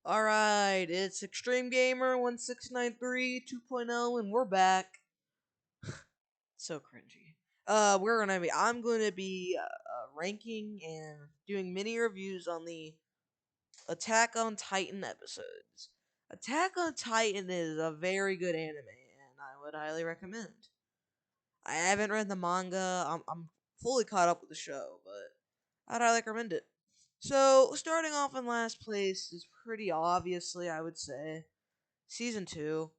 Alright, it's Extreme Gamer 1693 2.0 and we're back. So cringy. I'm gonna be ranking and doing mini reviews on the Attack on Titan episodes. Attack on Titan is a very good anime and I would highly recommend. I haven't read the manga, I'm fully caught up with the show, but I'd highly recommend it. So, starting off in last place is pretty obviously, I would say, Season 2.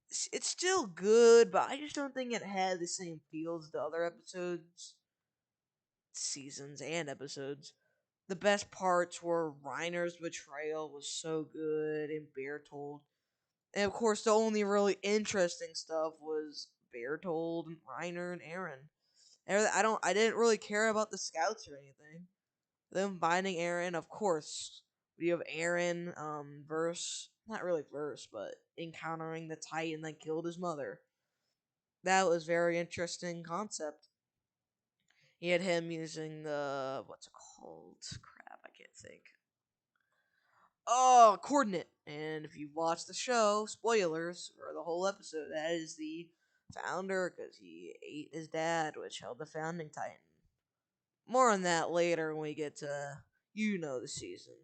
It's still good, but I just don't think it had the same feel as the other episodes, seasons, and episodes. The best parts were Reiner's betrayal was so good, and Bertold. And of course, the only really interesting stuff was Bertold and Reiner and Aaron. I didn't really care about the scouts or anything. Them finding Aaron, of course. We have Aaron, not really verse, but encountering the Titan that killed his mother. That was very interesting concept. He had him using the what's it called? Crap, I can't think. Oh, coordinate. And if you watch the show, spoilers for the whole episode, that is the founder because he ate his dad, which held the founding Titan. More on that later when we get to the season.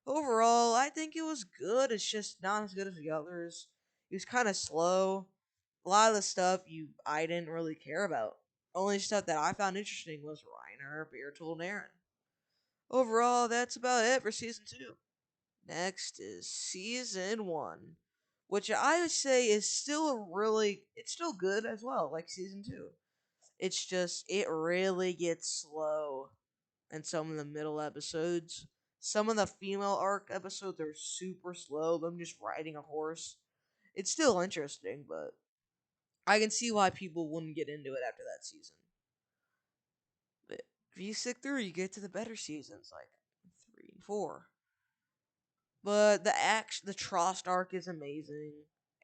Overall, I think it was good. It's just not as good as the others. It was kind of slow. A lot of the stuff I didn't really care about. Only stuff that I found interesting was Reiner, Bertold, and Aaron. Overall, that's about it for season 2. Next is season 1, which I would say is it's still good as well, like season 2. It's just it really gets slow in some of the middle episodes. Some of the female arc episodes are super slow. Them just riding a horse. It's still interesting, but I can see why people wouldn't get into it after that season. But if you stick through, you get to the better seasons like 3 and 4. But the Trost arc is amazing.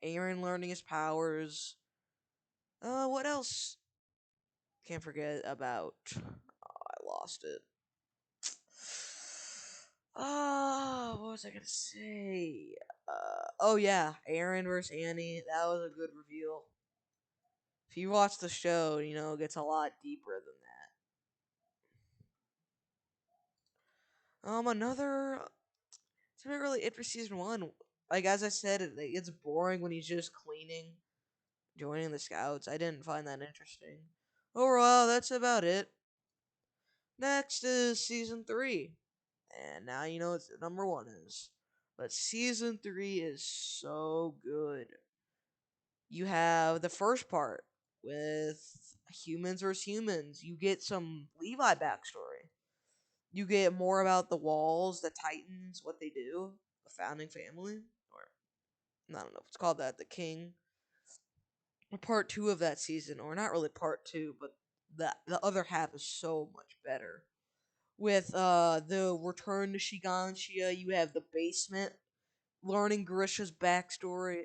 Aaron learning his powers. What else? Can't forget about. Oh, I lost it. What was I gonna say? Oh yeah, Aaron versus Annie. That was a good reveal. If you watch the show, it gets a lot deeper than that. Another. It's been really it for season 1. Like as I said, it gets boring when he's just cleaning, joining the scouts. I didn't find that interesting. Overall, that's about it. Next is season 3. And now you know what number 1 is. But season 3 is so good. You have the first part with humans versus humans. You get some Levi backstory. You get more about the walls, the Titans, what they do, the founding family, or I don't know if it's called that, the king. Part 2 of that season, or not really part 2, but the other half is so much better. With the return to Shiganshia, you have the basement, learning Grisha's backstory,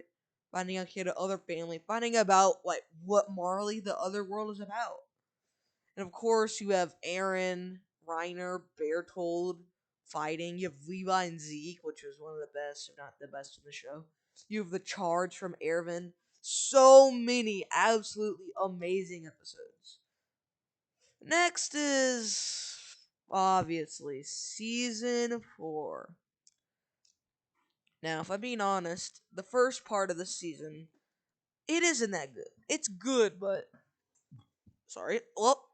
finding out he had other family, finding about like what Marley the other world is about. And of course you have Aaron, Reiner, Bertold fighting. You have Levi and Zeke, which was one of the best, if not the best in the show. You have the charge from Ervin. So many absolutely amazing episodes. Next is obviously season 4. Now, if I'm being honest, the first part of the season, it isn't that good. It's good, but sorry. Well,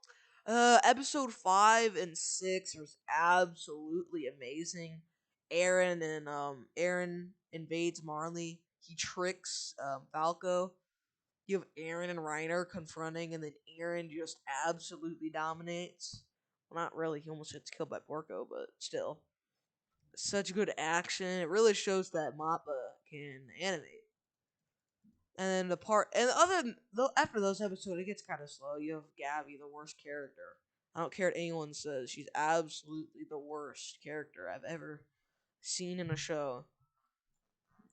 episode 5 and 6 was absolutely amazing. Aaron invades Marley. He tricks Falco. You have Aaron and Reiner confronting, and then Aaron just absolutely dominates. Well, not really. He almost gets killed by Porco, but still, such good action. It really shows that Mappa can animate. And then after those episodes, it gets kind of slow. You have Gabby, the worst character. I don't care what anyone says. She's absolutely the worst character I've ever seen in a show.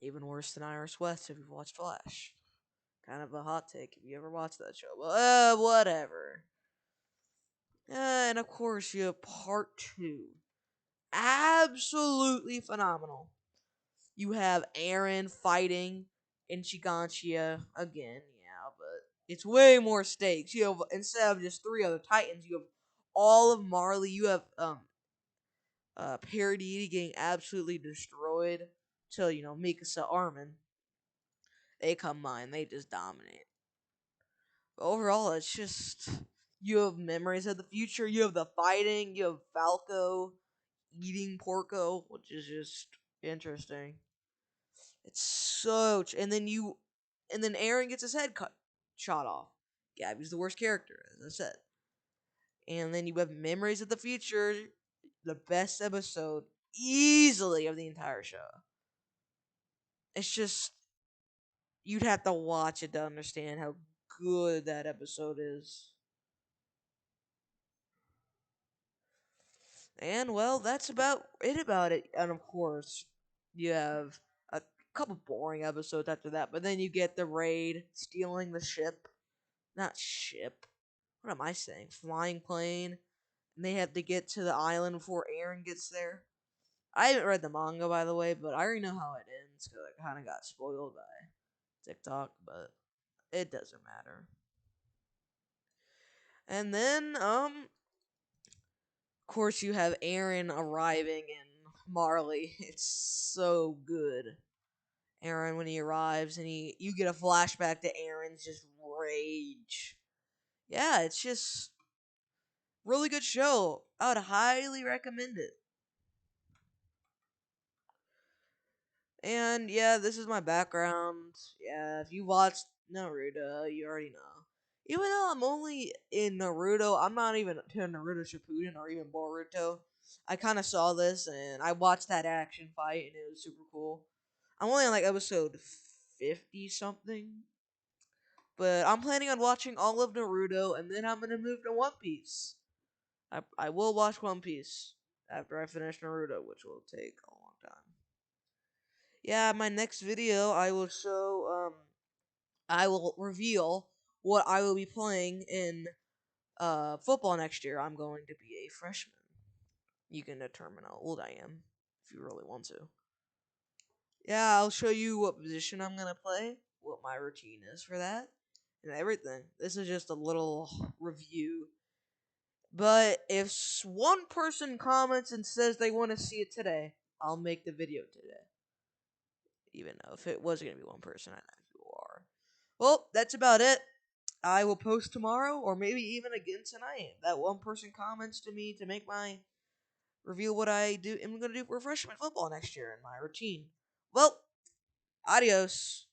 Even worse than Iris West if you've watched Flash. Kind of a hot take if you ever watched that show. But whatever. And of course, you have part 2. Absolutely phenomenal. You have Aaron fighting in Shiganshia again, yeah, but it's way more stakes. You have instead of just three other Titans, you have all of Marley. You have Paradis getting absolutely destroyed till Mikasa Armin. They come mine. They just dominate. But overall, it's just you have memories of the future. You have the fighting. You have Falco eating Porco, which is just interesting. It's so, and then Aaron gets his head cut, shot off. Gabby's the worst character, as I said. And then you have Memories of the Future, the best episode easily of the entire show. It's just you'd have to watch it to understand how good that episode is. And well, that's about it. And of course, you have a couple boring episodes after that, but then you get the raid, stealing the ship. Not ship. What am I saying? Flying plane. And they have to get to the island before Aaron gets there. I haven't read the manga, by the way, but I already know how it ends because I kind of got spoiled by TikTok, but it doesn't matter. And then, of course, you have Aaron arriving in Marley. It's so good. Aaron when he arrives and you get a flashback to Aaron's just rage. Yeah, it's just really good show. I would highly recommend it. And yeah, this is my background. Yeah, if you watched Naruto, you already know. Even though I'm only in Naruto, I'm not even to Naruto Shippuden or even Boruto. I kind of saw this and I watched that action fight and it was super cool. I'm only on like episode 50 something. But I'm planning on watching all of Naruto and then I'm going to move to One Piece. I will watch One Piece after I finish Naruto, which will take a long time. Yeah, my next video I will reveal what I will be playing in football next year. I'm going to be a freshman. You can determine how old I am if you really want to. Yeah, I'll show you what position I'm gonna play, what my routine is for that, and everything. This is just a little review. But if one person comments and says they want to see it today, I'll make the video today. Even though if it was gonna be one person, I know who you are. Well, that's about it. I will post tomorrow, or maybe even again tonight. That one person comments to me to make my reveal what I do. I'm gonna do for freshman football next year in my routine. Well, adios.